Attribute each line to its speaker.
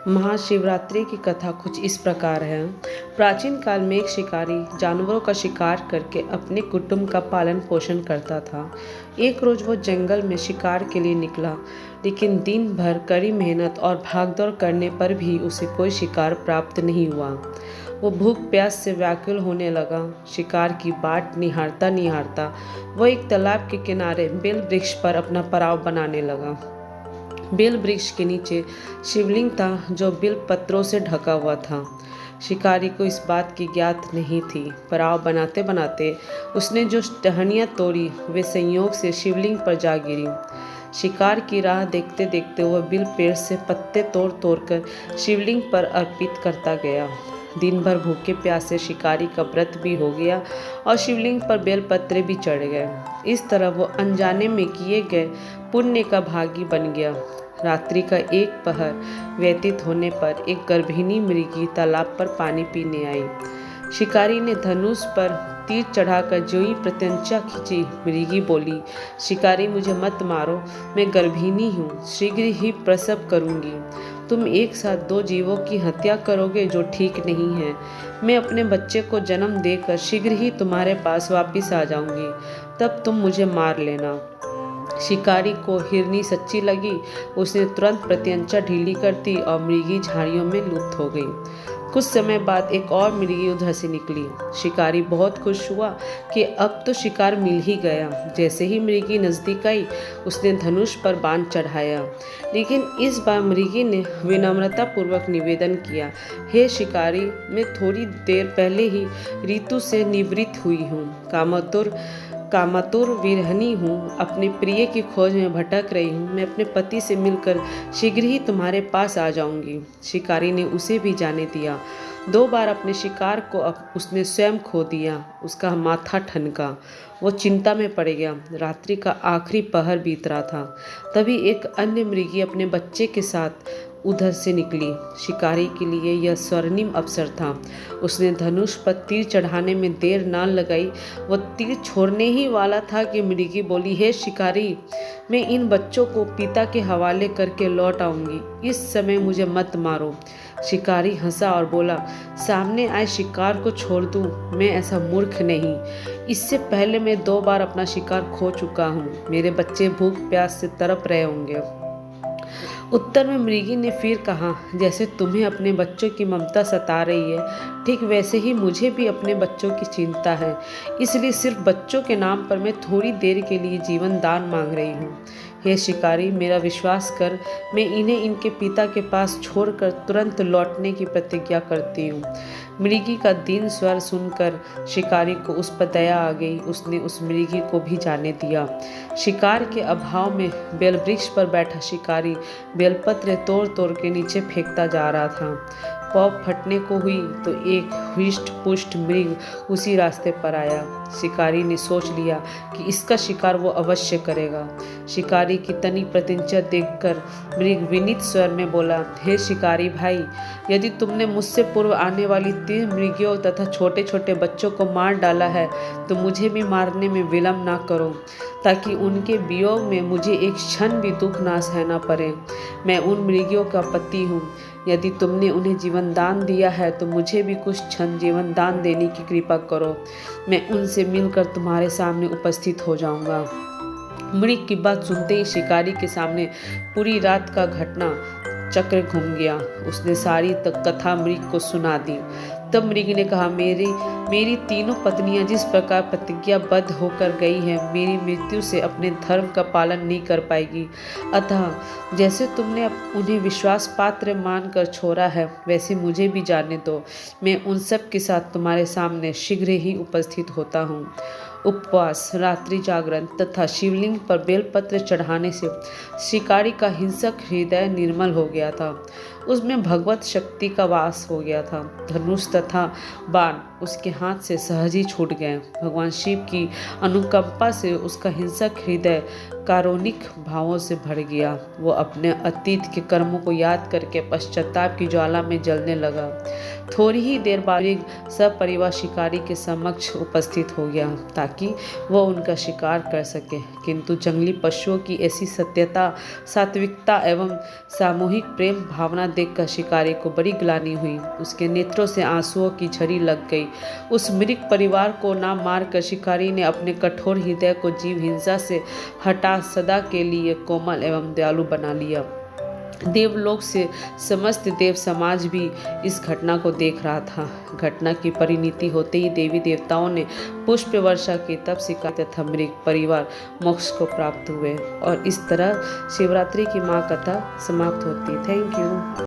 Speaker 1: महाशिवरात्रि की कथा कुछ इस प्रकार है। प्राचीन काल में एक शिकारी जानवरों का शिकार करके अपने कुटुंब का पालन पोषण करता था। एक रोज वो जंगल में शिकार के लिए निकला, लेकिन दिन भर कड़ी मेहनत और भागदौड़ करने पर भी उसे कोई शिकार प्राप्त नहीं हुआ। वो भूख प्यास से व्याकुल होने लगा। शिकार की बाट निहारता निहारता वो एक तालाब के किनारे बेल वृक्ष पर अपना पड़ाव बनाने लगा। बेल वृक्ष के नीचे शिवलिंग था जो बेल पत्रों से ढका हुआ था। शिकारी को इस बात की ज्ञात नहीं थी। पड़ाव बनाते बनाते उसने जो टहनियाँ तोड़ी वे संयोग से शिवलिंग पर जा गिरी। शिकार की राह देखते देखते वह बेल पेड़ से पत्ते तोड़ तोड़ कर शिवलिंग पर अर्पित करता गया। दिन भर भूखे प्यासे शिकारी का व्रत भी हो गया और शिवलिंग पर बेलपत्रे भी चढ़ गए। इस तरह वो अनजाने में किए गए पुण्य का भागी बन गया। रात्रि का एक पहर व्यतीत होने पर एक गर्भिणी मृगी तालाब पर पानी पीने आई। शिकारी ने धनुष पर तीर चढ़ाकर जो ही प्रत्यंचा खींची, मृगी बोली, शिकारी मुझे मत मारो, मैं गर्भिणी हूँ, शीघ्र ही प्रसव करूँगी। तुम एक साथ दो जीवों की हत्या करोगे जो ठीक नहीं है। मैं अपने बच्चे को जन्म देकर शीघ्र ही तुम्हारे पास वापस आ जाऊंगी, तब तुम मुझे मार लेना। शिकारी को हिरनी सच्ची लगी। उसने तुरंत प्रत्यंचा ढीली कर दी और मृगी झाड़ियों में लुप्त हो गई। कुछ समय बाद एक और मृगी उधर से निकली। शिकारी बहुत खुश हुआ कि अब तो शिकार मिल ही गया। जैसे ही मृगी नजदीक आई, उसने धनुष पर बाण चढ़ाया, लेकिन इस बार मृगी ने विनम्रता पूर्वक निवेदन किया, हे शिकारी, मैं थोड़ी देर पहले ही ऋतु से निवृत्त हुई हूँ, कामातुर विरहनी हूँ, अपने प्रिय की खोज में भटक रही हूँ। मैं अपने पति से मिलकर शीघ्र ही तुम्हारे पास आ जाऊंगी। शिकारी ने उसे भी जाने दिया। 2 बार अपने शिकार को उसने स्वयं खो दिया। उसका माथा ठनका। वो चिंता में पड़ गया। रात्रि का आखिरी पहर बीत रहा था। तभी एक अन्य मृगी अपने बच्चे के साथ उधर से निकली। शिकारी के लिए यह स्वर्णिम अवसर था। उसने धनुष पर तीर चढ़ाने में देर न लगाई। वह तीर छोड़ने ही वाला था कि मृगी बोली, हे शिकारी, मैं इन बच्चों को पिता के हवाले करके लौट आऊंगी, इस समय मुझे मत मारो। शिकारी हंसा और बोला, सामने आए शिकार को छोड़ दूं? मैं ऐसा मूर्ख नहीं। इससे पहले मैं 2 बार अपना शिकार खो चुका हूँ। मेरे बच्चे भूख प्यास से तड़प रहे होंगे। उत्तर में मृगी ने फिर कहा, जैसे तुम्हें अपने बच्चों की ममता सता रही है, ठीक वैसे ही मुझे भी अपने बच्चों की चिंता है। इसलिए सिर्फ बच्चों के नाम पर मैं थोड़ी देर के लिए जीवन दान मांग रही हूँ। हे शिकारी, मेरा विश्वास कर, मैं इन्हें इनके पिता के पास छोड़कर तुरंत लौटने की प्रतिज्ञा करती हूँ। मृगी का दीन स्वर सुनकर शिकारी को उस पर दया आ गई। उसने उस मृगी को भी जाने दिया। शिकार के अभाव में बेलवृक्ष पर बैठा शिकारी बेलपत्र तोड़ तोड़ के नीचे फेंकता जा रहा था। पौ फटने को हुई तो एक हृष्ट पुष्ट मृग उसी रास्ते पर आया। शिकारी ने सोच लिया कि इसका शिकार वो अवश्य करेगा। शिकारी की तनी प्रत्यंचा देखकर मृग विनीत स्वर में बोला, हे शिकारी भाई, यदि तुमने मुझसे पूर्व आने वाली 3 मृगियों तथा छोटे छोटे बच्चों को मार डाला है, तो मुझे भी मारने में विलम्ब ना करो, ताकि उनके वियोग में मुझे एक क्षण भी दुख ना सहना पड़े। मैं उन मृगियों का पति हूँ। यदि तुमने उन्हें जीवन दान दिया है, तो मुझे भी कुछ क्षण जीवन दान देने की कृपा करो। मैं उनसे मिलकर तुम्हारे सामने उपस्थित हो जाऊंगा। मृग की बात सुनते ही शिकारी के सामने पूरी रात का घटना चक्र घूम गया। उसने सारी कथा मृग को सुना दी। तब मृग ने कहा, मेरी तीनों पत्नियां जिस प्रकार प्रतिज्ञाबद्ध होकर गई हैं, मेरी मृत्यु से अपने धर्म का पालन नहीं कर पाएगी। अतः जैसे तुमने उन्हें विश्वास पात्र मानकर छोड़ा है, वैसे मुझे भी जाने दो। मैं उन सब के साथ तुम्हारे सामने शीघ्र ही उपस्थित होता हूँ। उपवास, रात्रि जागरण तथा शिवलिंग पर बेलपत्र चढ़ाने से शिकारी का हिंसक हृदय निर्मल हो गया था। उसमें भगवत शक्ति का वास हो गया था। धनुष तथा बाण उसके हाथ से सहज ही छूट गए। भगवान शिव की अनुकंपा से उसका हिंसक हृदय कारुणिक भावों से भर गया। वो अपने अतीत के कर्मों को याद करके पश्चाताप की ज्वाला में जलने लगा। थोड़ी ही देर बाद एक सपरिवार शिकारी के समक्ष उपस्थित हो गया ताकि वो उनका शिकार कर सके, किंतु जंगली पशुओं की ऐसी सत्यता, सात्विकता एवं सामूहिक प्रेम भावना देखकर शिकारी को बड़ी ग्लानि हुई। उसके नेत्रों से आंसुओं की झड़ी लग गई। उस मृग परिवार को ना मारकर शिकारी ने अपने कठोर हृदय को जीव हिंसा से हटा सदा के लिए कोमल एवं दयालु बना लिया। देवलोक से समस्त देव समाज भी इस घटना को देख रहा था। घटना की परिणति होते ही देवी देवताओं ने पुष्प वर्षा की, तब शिकारी तथा मृग परिवार मोक्ष को प्राप्त हुए। और इस तरह शिवरात्रि की माँ कथा समाप्त होती है। Thank you.